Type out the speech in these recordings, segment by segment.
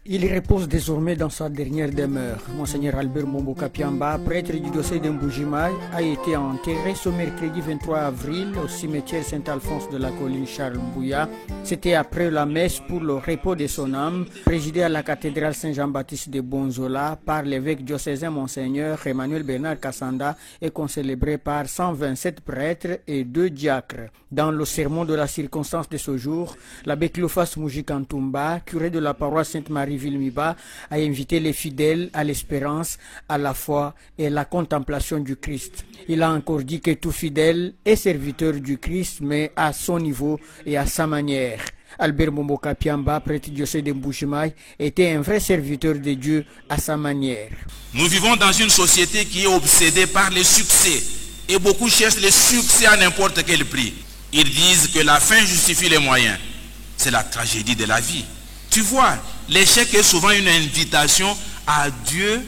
Il repose désormais dans sa dernière demeure. Monseigneur Albert Mbombo Kapiamba, prêtre du diocèse de Mbuji-Mayi, a été enterré ce mercredi 23 avril au cimetière Saint-Alphonse de la colline Charles Mbouya. C'était après la messe pour le repos de son âme, présidée à la cathédrale Saint-Jean-Baptiste de Bonzola par l'évêque diocésain Monseigneur Emmanuel Bernard Kassanda et concélébré par 127 prêtres et 2 diacres. Dans le sermon de la circonstance de ce jour, l'abbé Cléophas Mujikantumba, curé de la paroisse Sainte-Marie Vilmiba, a invité les fidèles à l'espérance, à la foi et à la contemplation du Christ. Il a encore dit que tout fidèle est serviteur du Christ, mais à son niveau et à sa manière. Albert Mbombo Kapiamba, prêtre diocèse de Mbuji-Mayi, était un vrai serviteur de Dieu à sa manière. Nous vivons dans une société qui est obsédée par le succès et beaucoup cherchent le succès à n'importe quel prix. Ils disent que la fin justifie les moyens. C'est la tragédie de la vie. Tu vois, l'échec est souvent une invitation à Dieu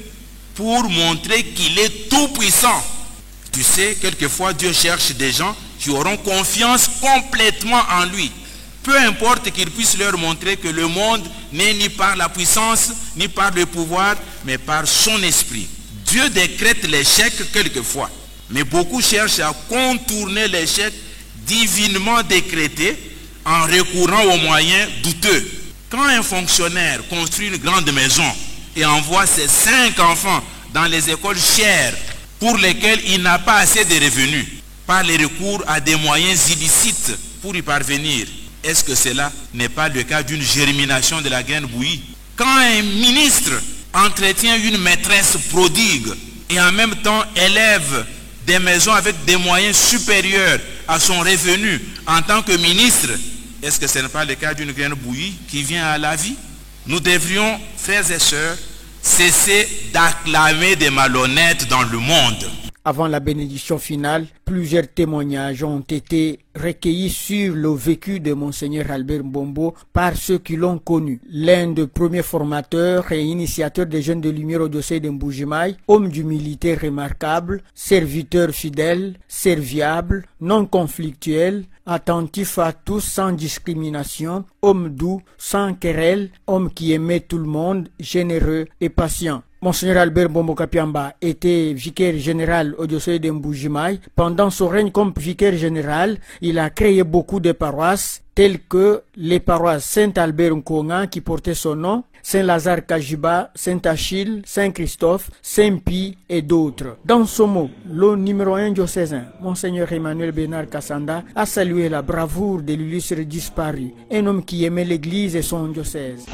pour montrer qu'il est tout puissant. Tu sais, quelquefois Dieu cherche des gens qui auront confiance complètement en lui. Peu importe qu'ils puissent leur montrer que le monde n'est ni par la puissance, ni par le pouvoir, mais par son esprit. Dieu décrète l'échec quelquefois, mais beaucoup cherchent à contourner l'échec divinement décrété en recourant aux moyens douteux. Quand un fonctionnaire construit une grande maison et envoie ses 5 enfants dans les écoles chères pour lesquelles il n'a pas assez de revenus, par les recours à des moyens illicites pour y parvenir, est-ce que cela n'est pas le cas d'une germination de la graine bouillie? Quand un ministre entretient une maîtresse prodigue et en même temps élève des maisons avec des moyens supérieurs à son revenu en tant que ministre, est-ce que ce n'est pas le cas d'une graine bouillie qui vient à la vie? Nous devrions, frères et sœurs, cesser d'acclamer des malhonnêtes dans le monde. Avant la bénédiction finale, plusieurs témoignages ont été recueillis sur le vécu de Monseigneur Albert Mbombo par ceux qui l'ont connu. L'un des premiers formateurs et initiateurs des Jeunes de Lumière au diocèse de Mbuji-Mayi, homme d'humilité remarquable, serviteur fidèle, serviable, non conflictuel, attentif à tous sans discrimination, homme doux, sans querelle, homme qui aimait tout le monde, généreux et patient. Monseigneur Albert Mbombo Kapiamba était vicaire général au diocèse de Mbuji-Mayi. Pendant son règne comme vicaire général, il a créé beaucoup de paroisses, telles que les paroisses Saint-Albert Nkonga qui portaient son nom, Saint-Lazare Kajiba, Saint-Achille, Saint-Christophe, Saint-Pie et d'autres. Dans ce mot, le numéro 1 diocésain, Monseigneur Emmanuel Bernard Kassanda, a salué la bravoure de l'illustre disparu, un homme qui aimait l'église et son diocèse.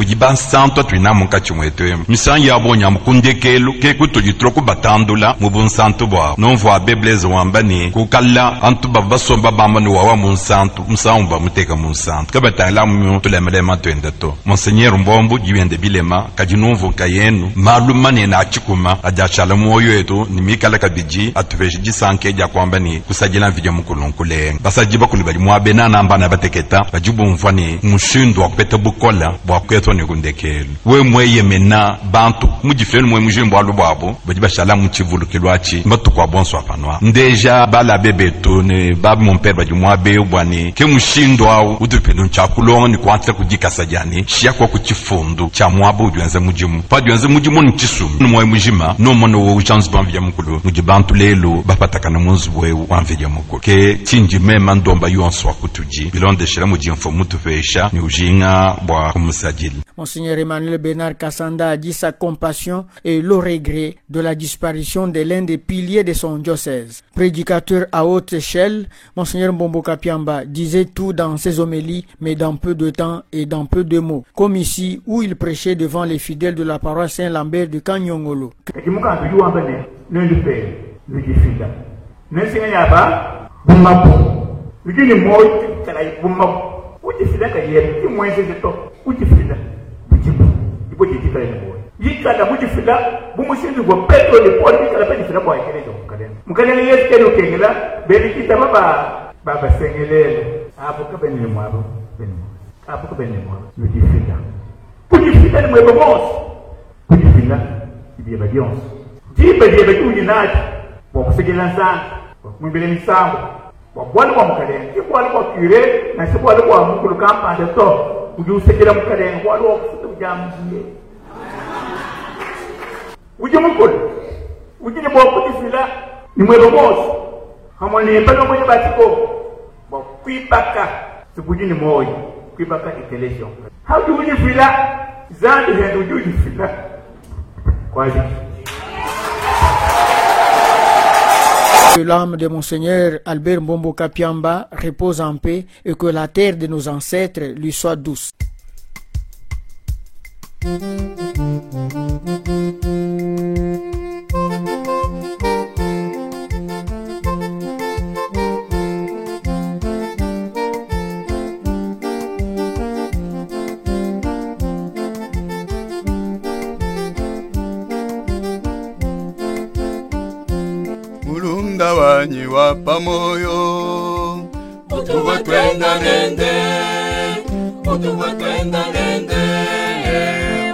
Monseigneur Mbombo bilema kajinuvu kayenu malumane na chikuma ajachala moyo yetu nimikala kabiji atuveji sanke ja kwamba ni kusajila vijya mukulunkule basajiba kulibali mwabena namba na bateketa bajubu mfani mushindo wa kupeta bukola bwa kweto ni kundekelu we mweye mena bantu mujifeni mwe mujimbo alubabo bajiba shala muchivulukilwachi mbatu kwa bonso apanwa ndeja bala bebeto ne babu mon père bajumwa be bwani ke mushindo au udupendo chakulonga ni kwatsa kujika sajani shia kwa kuchifundu cha mwabu duanza mujimu pa duanza mujimu ntisum mwe mujima no mono wo chance banvya mukulu mujibantu lelo bapataka na munzwe wanvya mukulu ke tinji mema ndomba yonso akutuji bilonde shira mujimfo mutuvesha ni ujinga bwa kumusajili. Monseigneur Emmanuel Bernard Kassanda a dit sa compassion et le regret de la disparition de l'un des piliers de son diocèse. Prédicateur à haute échelle, Monseigneur Mbombo Kapiamba disait tout dans ses homélies, mais dans peu de temps et dans peu de mots. Comme ici, où il prêchait devant les fidèles de la paroisse Saint-Lambert de Kanyongolo. Yikala mujifila bumushindi gwa petro le poli bikala pedifila kwa ekelezo mukale yesu keno kengela belikita baba sengelele hapo kabeni mwabo hapo kabeni mwabo mujifila ni mwebo mos mujifila ibiye badionso jibe diye betunyi nati kwa kusegela sana mwimbele misango kwa bwana kwa mukale kwa kwa kure na sibwa kwa mukulu kampande to ujusekela mukale kwa lo kufuta jamjiye Uji mukul. Uji ni boku di fila. Ni mwebo mos. Hamoni mpano mwenye batiko. Bo kuipaka. Subuji ni moyi. Kuipaka itelation. How do we fila? Zandi hendu uji fila. Kwazi. Que l'âme de Monseigneur Albert Mbombo Kapiamba repose en paix et que la terre de nos ancêtres lui soit douce. Wanyi wapa moyo utuwa twenda nende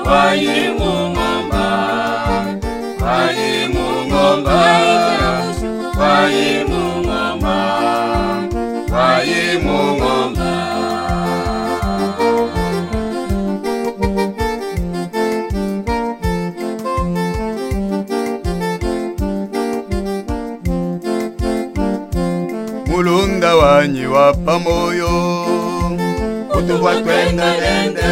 wayi mungomba Mulunda wanyi wapa moyo utuwa twenda nende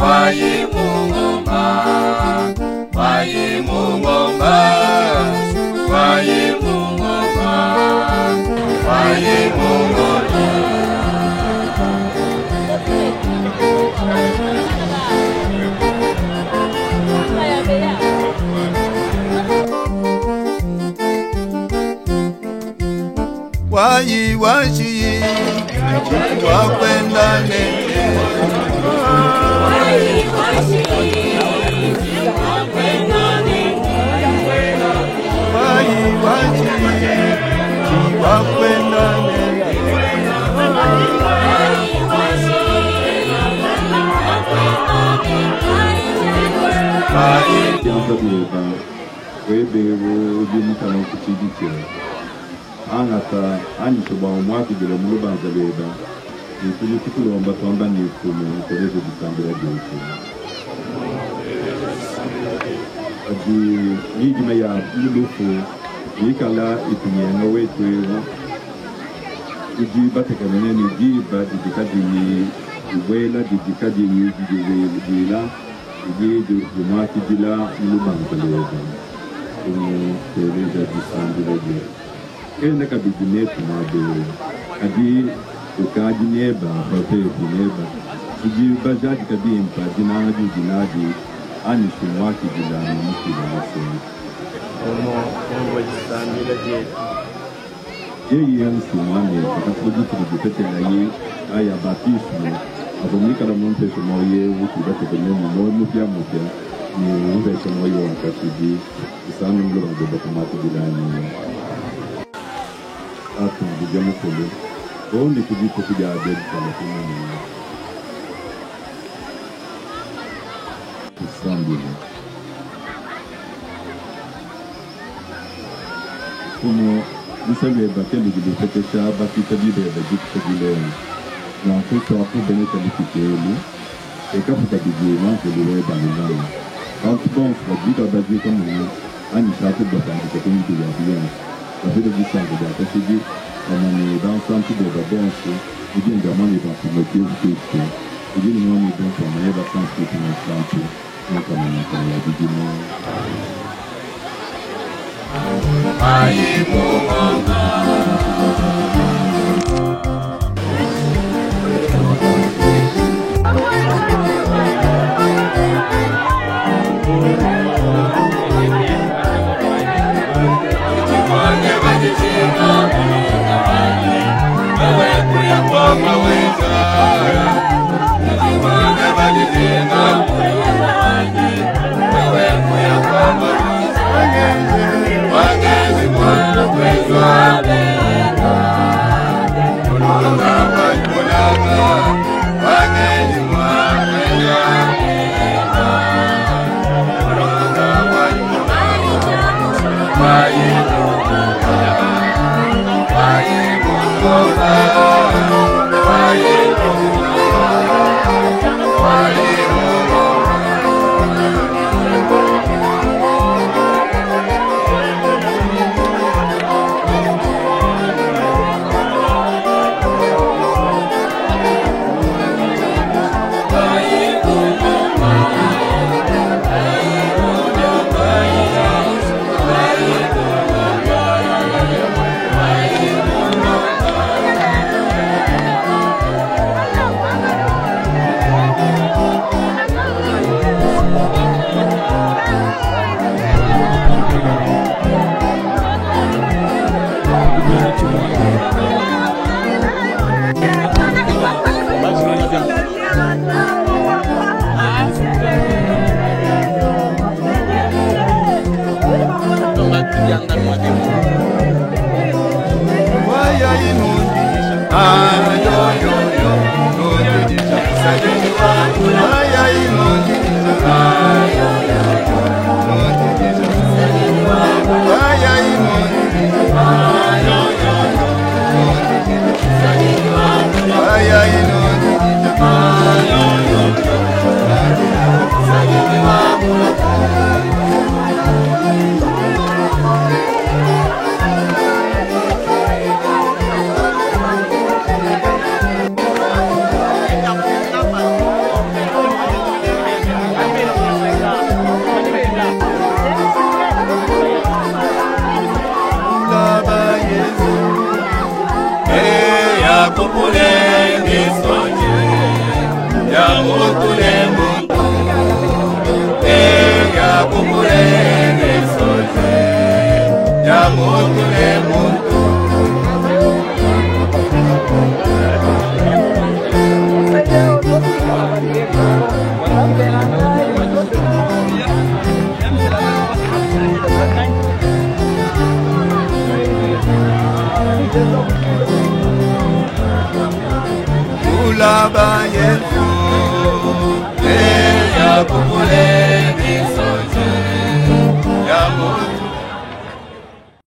wayi mungomba wayi washi wakwenda nende wayi washi wakwenda nende Angata ani to ba mwaki de muluba zaleba ni tulikulu omba tomba ni kumu kolezo ditambira deusi adi ni jimaya lulufu ni kala itunye ngawe twewo uji bateka meneni ji ba dikadi ni wela dikadi ni dila ji mwaki dila muluba zaleba ni kolezo ditambira deusi ene kabidine tumabe adi ukaji neba bape neba uji bajaji kabimpa dinadi dinadi ani shumwaki dilana mukila nase wajisambila yeye yansi mwane katafuji tunabipete na ye aya batismo abomika la monte shomoye wuti bate benemu mupya ni uwe shomoye wakatiji isanu mlo mdoba kumati dilani atu ndijamu kule ondi kujiko kuja adedi kama kumani kusambile kumo nisabe bakeli gilipete shaba kitabibe ya bajiku kagileni na kuto wapu beneta likiteli ekafuta kijima kuliwe banilani Altbons wajika bajika mwenye ani shatu batandika kumiti ya biyani la ville du centre de la Tachigi, on est dans le centre de la danse, et bien également les gens qui me disent que et bien nous on est dans on est dans le centre de la centre, donc on est dans la dimanche. Wagezi mwana kwetu abena Ulaba Yesu, Eya Kumu